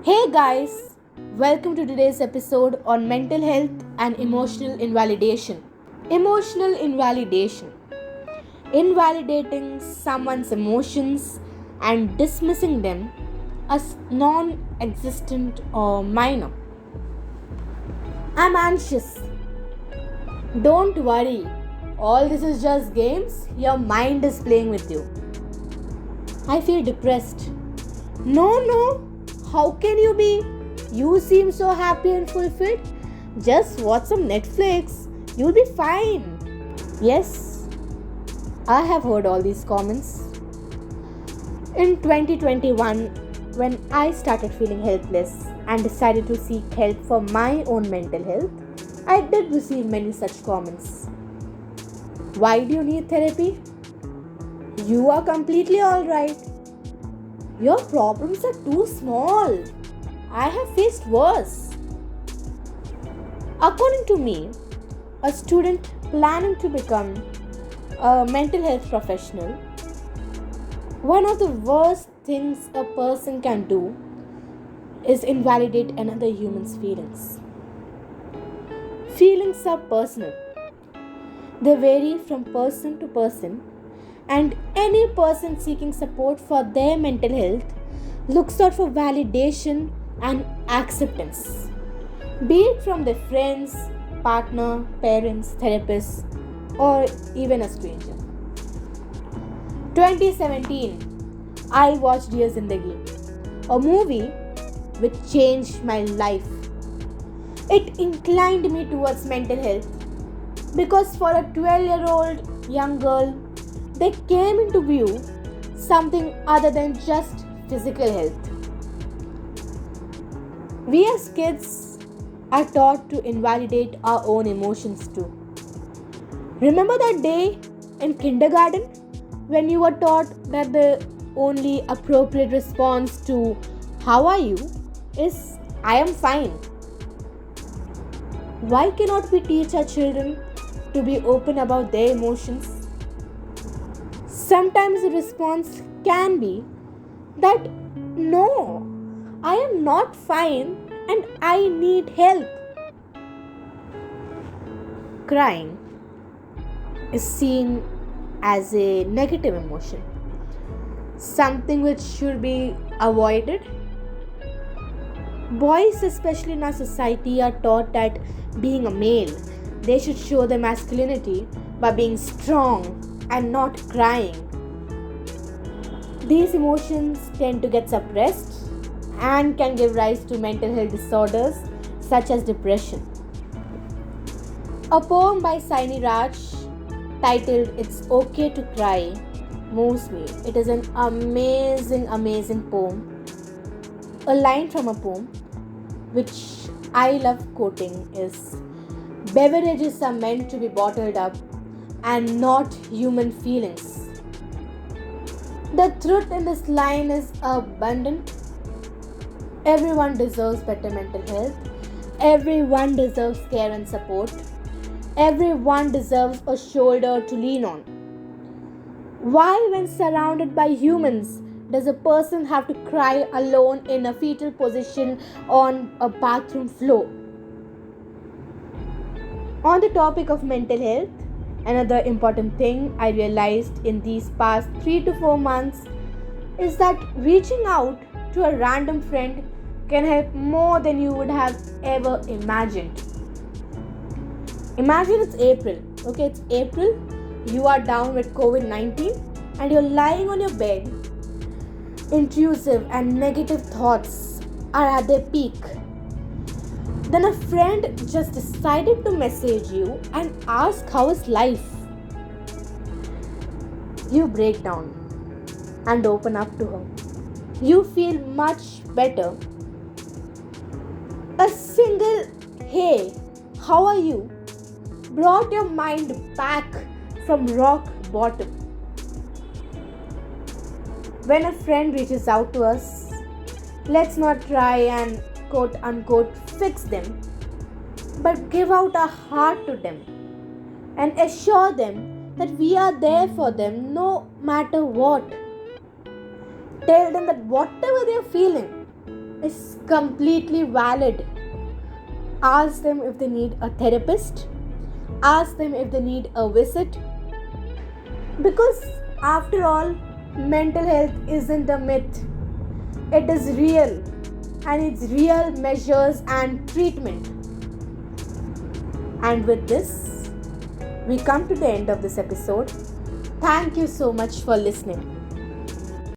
Hey guys, welcome to today's episode on mental health and emotional invalidation. Emotional invalidation. Invalidating someone's emotions and dismissing them as non existent or minor. I'm anxious. Don't worry. All this is just games. Your mind is playing with you. I feel depressed. No. How can you be? You seem so happy and fulfilled. Just watch some Netflix. You'll be fine. Yes, I have heard all these comments. In 2021, when I started feeling helpless and decided to seek help for my own mental health, I did receive many such comments. Why do you need therapy? You are completely alright. Your problems are too small. I have faced worse. According to me, a student planning to become a mental health professional, one of the worst things a person can do is invalidate another human's feelings. Feelings are personal. They vary from person to person, and any person seeking support for their mental health looks out for validation and acceptance, be it from their friends, partner, parents, therapists, or even a stranger. 2017, I watched Dear Zindagi, a movie which changed my life. It inclined me towards mental health because for a 12-year-old young girl, they came into view something other than just physical health. We as kids are taught to invalidate our own emotions too. Remember that day in kindergarten when you were taught that the only appropriate response to "How are you?" is "I am fine." Why cannot we teach our children to be open about their emotions? Sometimes the response can be that no, I am not fine and I need help. Crying is seen as a negative emotion, something which should be avoided. Boys, especially in our society, are taught that being a male, they should show their masculinity by being strong and not crying. These emotions tend to get suppressed and can give rise to mental health disorders such as depression. A poem by Saini Raj titled "It's Okay to Cry" moves me. It is an amazing poem. A line from a poem which I love quoting is "Beverages are meant to be bottled up and not human feelings." The truth in this line is abundant. Everyone deserves better mental health. Everyone deserves care and support. Everyone deserves a shoulder to lean on. Why, when surrounded by humans, does a person have to cry alone in a fetal position on a bathroom floor? On the topic of mental health, another important thing I realized in these past 3 to 4 months is that reaching out to a random friend can help more than you would have ever imagined. Imagine it's April. Okay, it's April. You are down with COVID-19 and you're lying on your bed. Intrusive and negative thoughts are at their peak. Then a friend just decided to message you and ask how is life. You break down and open up to her. You feel much better. A single "Hey, how are you?" brought your mind back from rock bottom. When a friend reaches out to us, let's not try and quote unquote fix them, but give out our heart to them and assure them that we are there for them no matter what. Tell them that whatever they are feeling is completely valid. Ask them if they need a therapist. Ask them if they need a visit. Because after all, mental health isn't a myth. It is real, and it's real measures and treatment. And with this, we come to the end of this episode. Thank you so much for listening.